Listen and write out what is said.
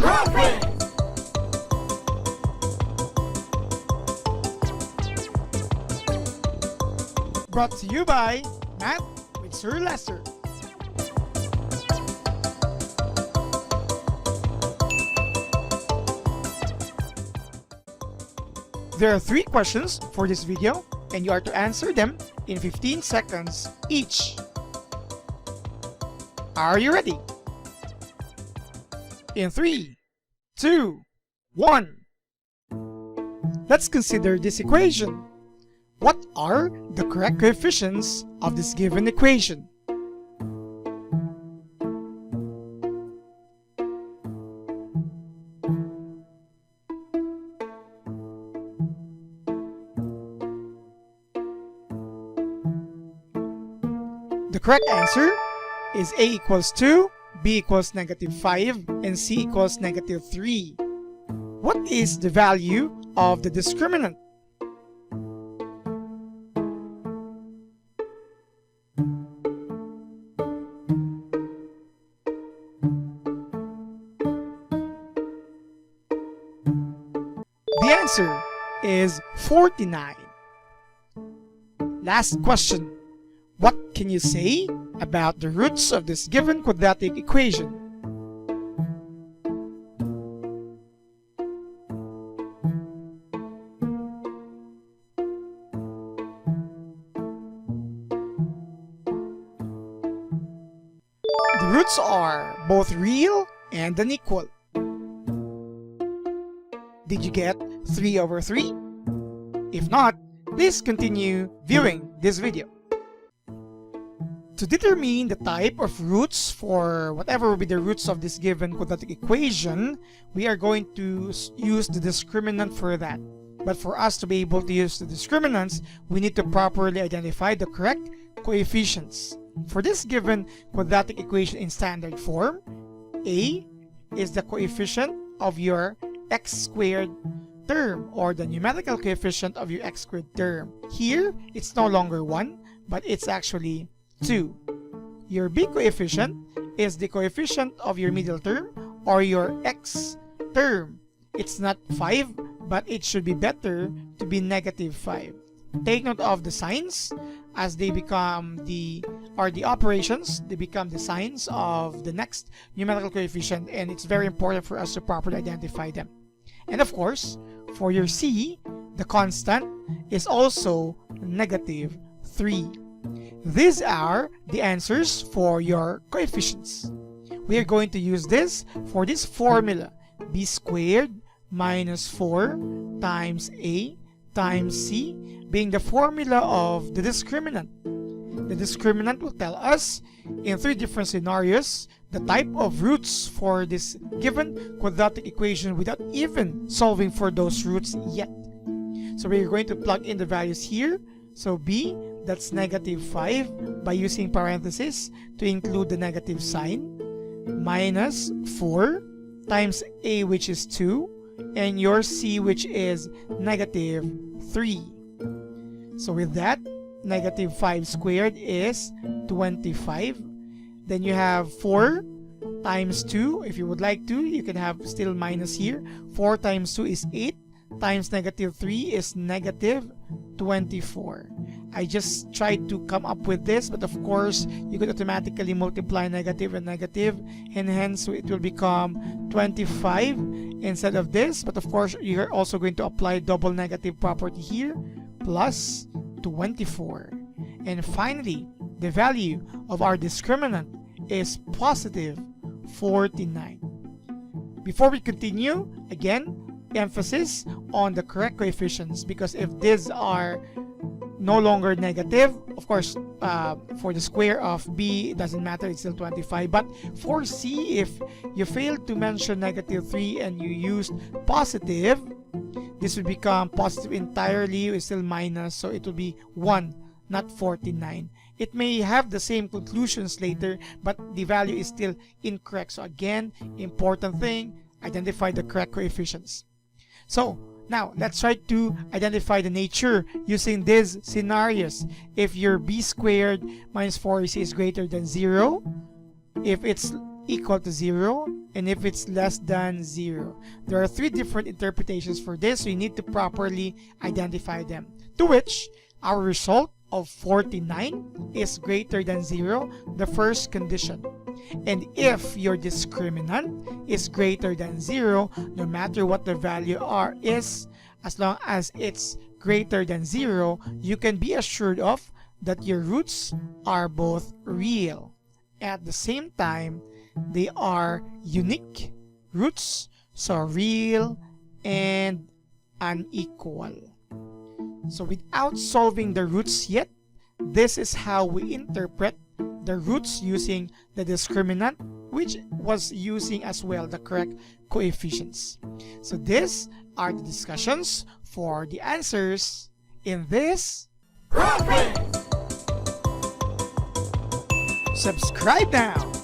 QuadQuiz! Brought to you by Math with Sir Lester. There are 3 questions for this video, and you are to answer them in 15 seconds each. Are you ready? In 3, 2, 1. Let's consider this equation. What are the correct coefficients of this given equation? The correct answer is A equals 2, B equals -5, and C equals -3. What is the value of the discriminant? The answer is 49. Last question. What can you say about the roots of this given quadratic equation? The roots are both real and unequal. Did you get 3/3? If not, please continue viewing this video. To determine the type of roots for whatever will be the roots of this given quadratic equation, we are going to use the discriminant for that. But for us to be able to use the discriminants, we need to properly identify the correct coefficients. For this given quadratic equation in standard form, A is the coefficient of your x squared term, or the numerical coefficient of your x squared term. Here, it's no longer 1, but it's actually 2. Your B coefficient is the coefficient of your middle term or your x term. It's not 5, but it should be better to be -5. Take note of the signs as they become the operations, they become the signs of the next numerical coefficient, and it's very important for us to properly identify them. And of course, for your C, the constant is also -3. These are the answers for your coefficients. We are going to use this for this formula, b squared minus 4 times A times C, being the formula of the discriminant. The discriminant will tell us in 3 different scenarios the type of roots for this given quadratic equation without even solving for those roots yet. So we're going to plug in the values here. So B, that's -5 by using parentheses to include the negative sign, minus 4 times A, which is 2, and your C, which is -3. So with that, -5 squared is 25. Then you have 4 times 2. If you would like to, you can have still minus here. 4 times 2 is 8, times -3 is -24. I just tried to come up with this, but of course you could automatically multiply negative and negative, and hence it will become 25 instead of this. But of course you're also going to apply double negative property here, plus 24. And finally, the value of our discriminant is positive 49. Before we continue, again, emphasis on the correct coefficients, because if these are no longer negative, of course, for the square of B, it doesn't matter, it's still 25. But for C, if you failed to mention -3 and you used positive, this would become positive entirely. It's still minus, so it will be 1, not 49. It may have the same conclusions later, but the value is still incorrect. So again, important thing, identify the correct coefficients. So now let's try to identify the nature using these scenarios. If your b squared minus 4ac is greater than 0, if it's equal to 0 and if it's less than 0. There are 3 different interpretations for this, so you need to properly identify them. To which our result of 49 is greater than 0, the first condition. And if your discriminant is greater than 0, no matter what the value is, as long as it's greater than 0, you can be assured of that your roots are both real. At the same time, they are unique roots, so real and unequal. So without solving the roots yet, this is how we interpret the roots using the discriminant, which was using as well the correct coefficients. So these are the discussions for the answers in this QuadQuiz. Subscribe now